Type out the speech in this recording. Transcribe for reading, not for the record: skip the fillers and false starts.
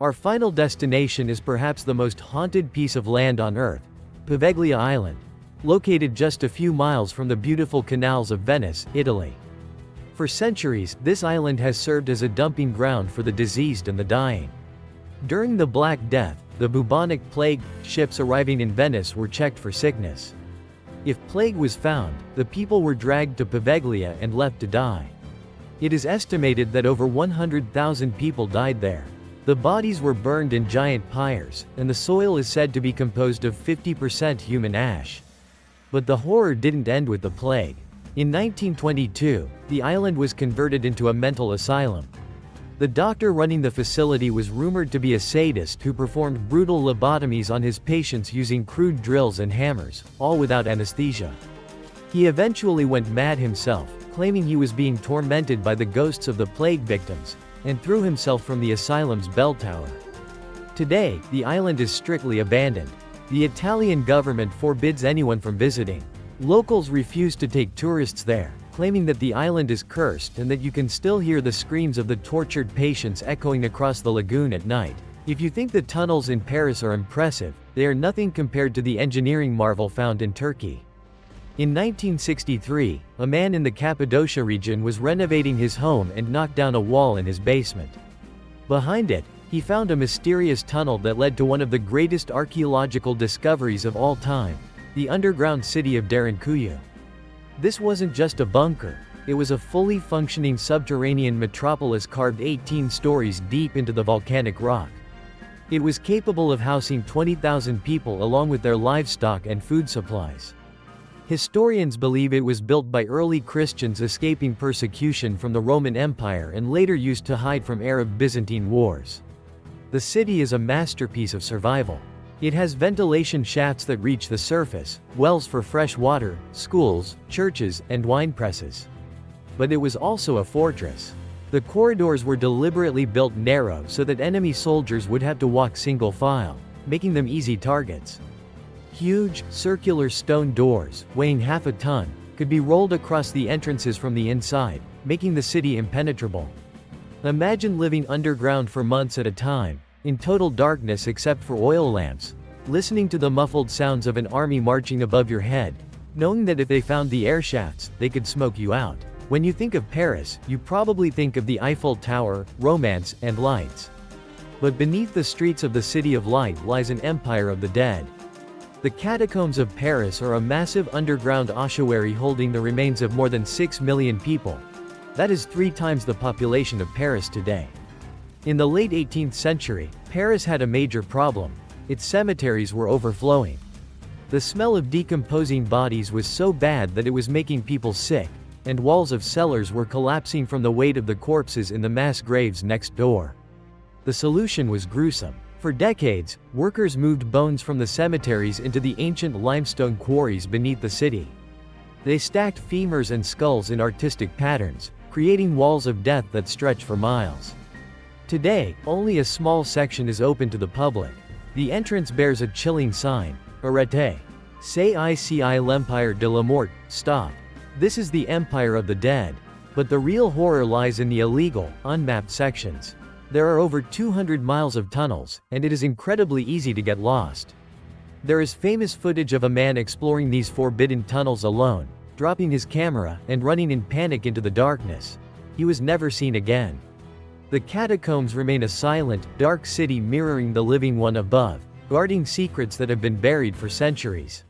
Our final destination is perhaps the most haunted piece of land on Earth, 𝐵𝐵𝐵𝐵𝐵 Island, located just a few miles from the beautiful canals of Venice, Italy. For centuries, this island has served as a dumping ground for the diseased and the dying. During the Black Death, the bubonic plague, ships arriving in Venice were checked for sickness. If plague was found, the people were dragged to 𝐵𝐵𝐵𝐵 and left to die. It is estimated that over 100,000 people died there. The bodies were burned in giant pyres, and the soil is said to be composed of 50% human ash. But the horror didn't end with the plague. In 1922, the island was converted into a mental asylum. The doctor running the facility was rumored to be a sadist who performed brutal lobotomies on his patients using crude drills and hammers, all without anesthesia. He eventually went mad himself, claiming he was being tormented by the ghosts of the plague victims, and threw himself from the asylum's bell tower. Today, the island is strictly abandoned. The Italian government forbids anyone from visiting. Locals refuse to take tourists there, claiming that the island is cursed and that you can still hear the screams of the tortured patients echoing across the lagoon at night. If you think the tunnels in Paris are impressive, they are nothing compared to the engineering marvel found in Turkey. In 1963, a man in the Cappadocia region was renovating his home and knocked down a wall in his basement. Behind it, he found a mysterious tunnel that led to one of the greatest archaeological discoveries of all time, the underground city of 𝐬𝐮𝐬𝐿. This wasn't just a bunker, it was a fully functioning subterranean metropolis carved 18 stories deep into the volcanic rock. It was capable of housing 20,000 people along with their livestock and food supplies. Historians believe it was built by early Christians escaping persecution from the Roman Empire and later used to hide from Arab-Byzantine wars. The city is a masterpiece of survival. It has ventilation shafts that reach the surface, wells for fresh water, schools, churches, and wine presses. But it was also a fortress. The corridors were deliberately built narrow so that enemy soldiers would have to walk single file, making them easy targets. Huge, circular stone doors, weighing half a ton, could be rolled across the entrances from the inside, making the city impenetrable. Imagine living underground for months at a time, in total darkness except for oil lamps, listening to the muffled sounds of an army marching above your head, knowing that if they found the air shafts, they could smoke you out. When you think of Paris, you probably think of the Eiffel Tower, romance, and lights. But beneath the streets of the City of Light lies an empire of the dead. The catacombs of Paris are a massive underground ossuary holding the remains of more than 6 million people. That is 3 times the population of Paris today. In the late 18th century, Paris had a major problem. Its cemeteries were overflowing. The smell of decomposing bodies was so bad that it was making people sick, and walls of cellars were collapsing from the weight of the corpses in the mass graves next door. The solution was gruesome. For decades, workers moved bones from the cemeteries into the ancient limestone quarries beneath the city. They stacked femurs and skulls in artistic patterns, creating walls of death that stretch for miles. Today, only a small section is open to the public. The entrance bears a chilling sign, Arrêtez. C'est ici l'empire de la mort, stop. This is the empire of the dead. But the real horror lies in the illegal, unmapped sections. There are over 200 miles of tunnels, and it is incredibly easy to get lost. There is famous footage of a man exploring these forbidden tunnels alone, dropping his camera, and running in panic into the darkness. He was never seen again. The catacombs remain a silent, dark city mirroring the living one above, guarding secrets that have been buried for centuries.